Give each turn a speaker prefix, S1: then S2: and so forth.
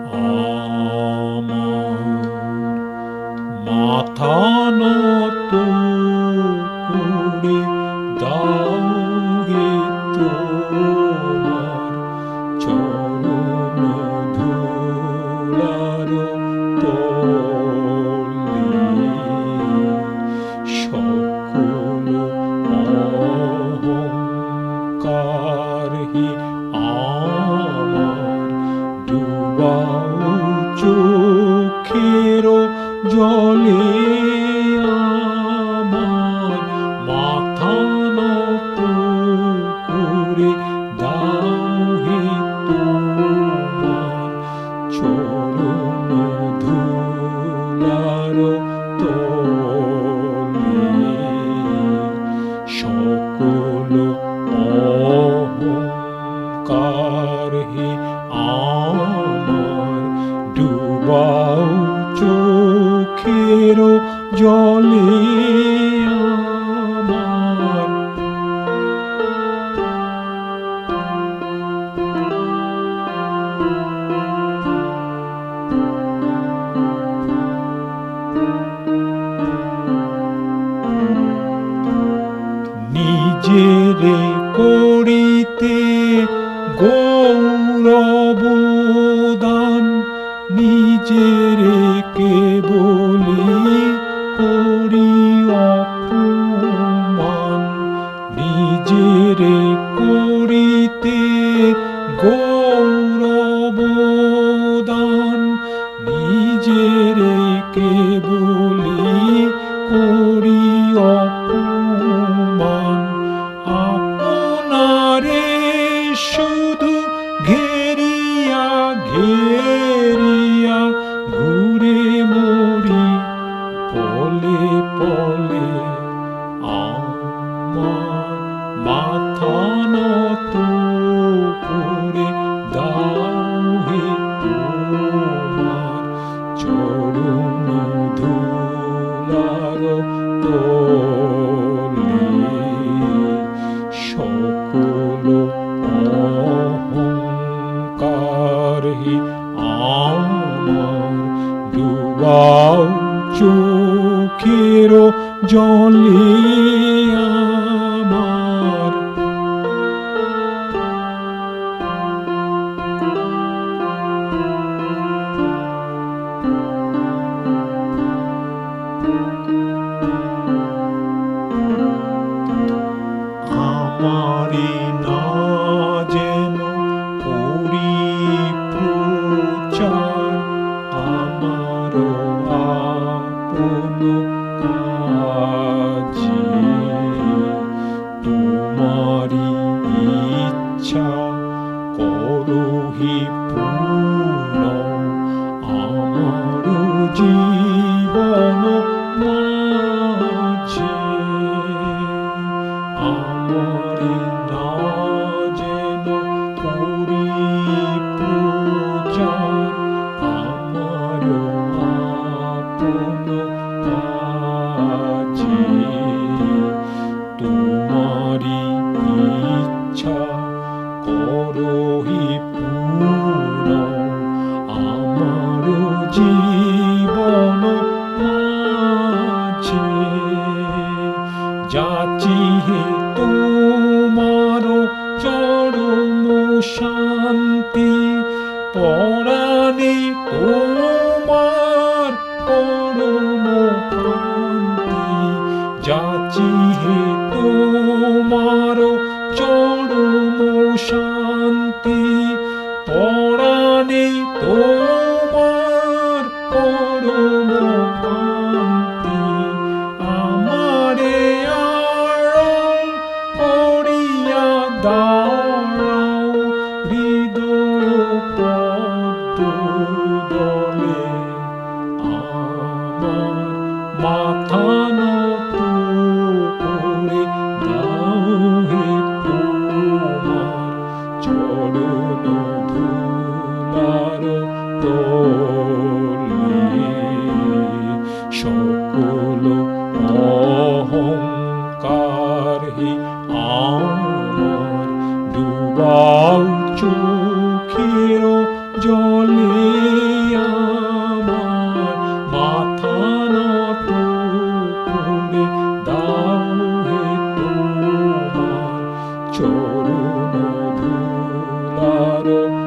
S1: আমার মাথা নত করে দাও গে তোমার চরণ ধুলার তলে, সকল অহংকারহি আমার ডুবাও চোখের জলে। আমার মাথা নত করে দাও হে তোমার চরণ ধুলার তলে, সকল অহংকার হে আমার ডুবাও চোখের জলে। আমার নিজেরে করিতে গৌরব দান, নিজেরে কেবলি করি অপমান, নিজেরে করিতে গৌরব দান, নিজেরে কেবলি করি অপমান। আপনারে শুধু ঘেরিয়া ঘেরিয়া ঘুরে মরি পলে পলে। আমার মাথা নত করে দাও হে তোমার চরণ ধুলার তলে, সকল অহংকারহি আমার ডুবাও চোখের জলে। আমার আমারে না যেন করি প্রচার, আমার আপন কাজে তোমারি ইচ্ছা করহি পূর্ণ আমার জীবন মাঝে। আমারে না যেন করি প্রচার, আমার আপন কাজে তোমারি ইচ্ছা করহি পূর্ণ আমার জীবন মাঝে। যাচি হে তোমার চরম শান্তি, পরাণে তোমার পরম কান্তি। যাচি হে তোমার চরম শান্তি, পরাণে তোমার পরম কান্তি। আমারে আড়াল করিয়া দাঁড়াও হৃদয় পদ্ম দলে। আমার মাথা নত করে দাও হে তোমার চরণ ধুলার তলে, সকল অহংকারহি আমার ডুবাও চোখের জলে। চরণ ধুলার